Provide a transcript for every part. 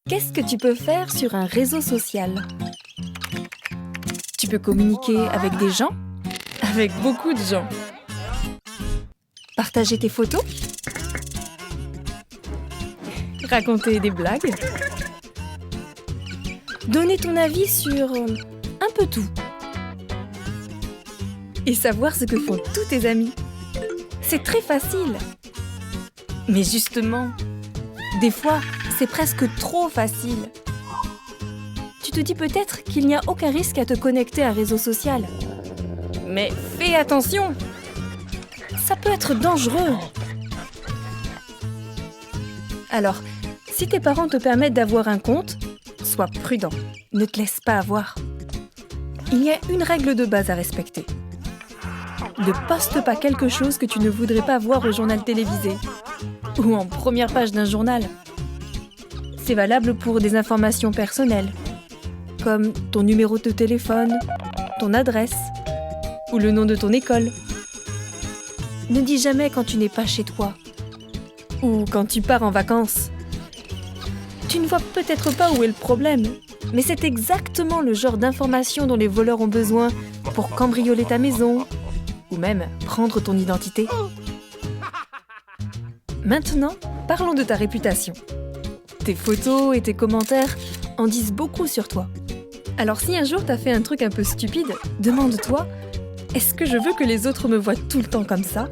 Qu'est-ce que tu peux faire sur un réseau social? Tu peux communiquer avec des gens, avec beaucoup de gens. Partager tes photos, raconter des blagues, donner ton avis sur un peu tout. Et savoir ce que font tous tes amis. C'est très facile. Mais justement, des fois, c'est presque trop facile. Tu te dis peut-être qu'il n'y a aucun risque à te connecter à un réseau social. Mais fais attention! Ça peut être dangereux. Alors, si tes parents te permettent d'avoir un compte, sois prudent. Ne te laisse pas avoir. Il y a une règle de base à respecter. Ne poste pas quelque chose que tu ne voudrais pas voir au journal télévisé ou en première page d'un journal. C'est valable pour des informations personnelles, comme ton numéro de téléphone, ton adresse ou le nom de ton école. Ne dis jamais quand tu n'es pas chez toi ou quand tu pars en vacances. Tu ne vois peut-être pas où est le problème, mais c'est exactement le genre d'informations dont les voleurs ont besoin pour cambrioler ta maison ou même prendre ton identité. Maintenant, parlons de ta réputation. Tes photos et tes commentaires en disent beaucoup sur toi. Alors si un jour t'as fait un truc un peu stupide, demande-toi, est-ce que je veux que les autres me voient tout le temps comme ça?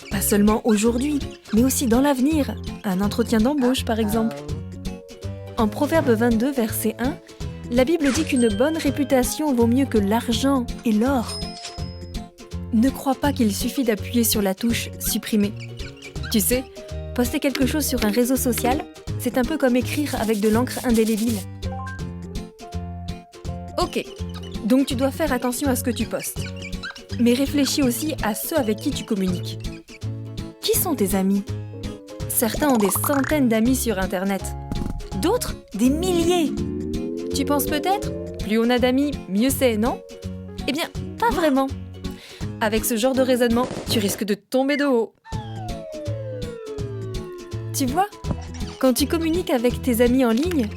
Pas seulement aujourd'hui, mais aussi dans l'avenir, un entretien d'embauche par exemple. En Proverbe 22, verset 1, la Bible dit qu'une bonne réputation vaut mieux que l'argent et l'or. Ne crois pas qu'il suffit d'appuyer sur la touche « Supprimer ». Tu sais, poster quelque chose sur un réseau social, c'est un peu comme écrire avec de l'encre indélébile. Ok, donc tu dois faire attention à ce que tu postes. Mais réfléchis aussi à ceux avec qui tu communiques. Qui sont tes amis? Certains ont des centaines d'amis sur Internet. D'autres, des milliers. Tu penses peut-être, plus on a d'amis, mieux c'est, non? Eh bien, pas vraiment. Avec ce genre de raisonnement, tu risques de tomber de haut. Tu vois, quand tu communiques avec tes amis en ligne,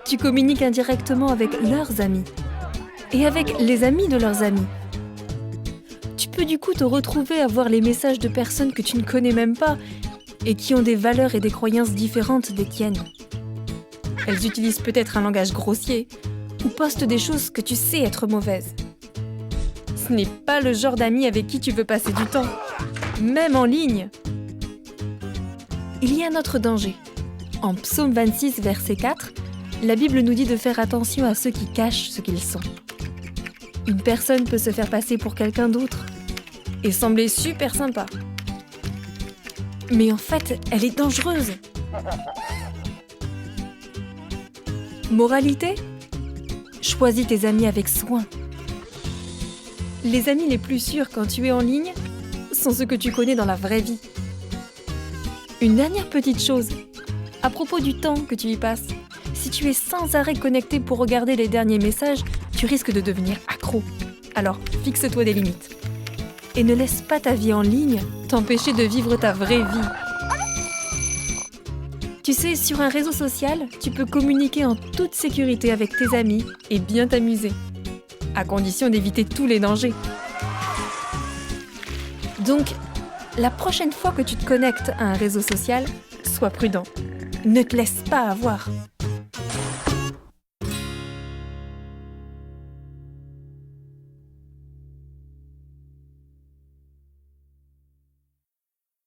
tu communiques indirectement avec leurs amis et avec les amis de leurs amis. Tu peux du coup te retrouver à voir les messages de personnes que tu ne connais même pas et qui ont des valeurs et des croyances différentes des tiennes. Elles utilisent peut-être un langage grossier ou postent des choses que tu sais être mauvaises. Ce n'est pas le genre d'amis avec qui tu veux passer du temps, même en ligne. Il y a un autre danger. En Psaume 26, verset 4, la Bible nous dit de faire attention à ceux qui cachent ce qu'ils sont. Une personne peut se faire passer pour quelqu'un d'autre et sembler super sympa. Mais en fait, elle est dangereuse. Moralité? Choisis tes amis avec soin. Les amis les plus sûrs quand tu es en ligne sont ceux que tu connais dans la vraie vie. Une dernière petite chose, à propos du temps que tu y passes. Si tu es sans arrêt connecté pour regarder les derniers messages, tu risques de devenir accro. Alors, fixe-toi des limites. Et ne laisse pas ta vie en ligne t'empêcher de vivre ta vraie vie. Tu sais, sur un réseau social, tu peux communiquer en toute sécurité avec tes amis et bien t'amuser, à condition d'éviter tous les dangers. Donc, la prochaine fois que tu te connectes à un réseau social, sois prudent. Ne te laisse pas avoir.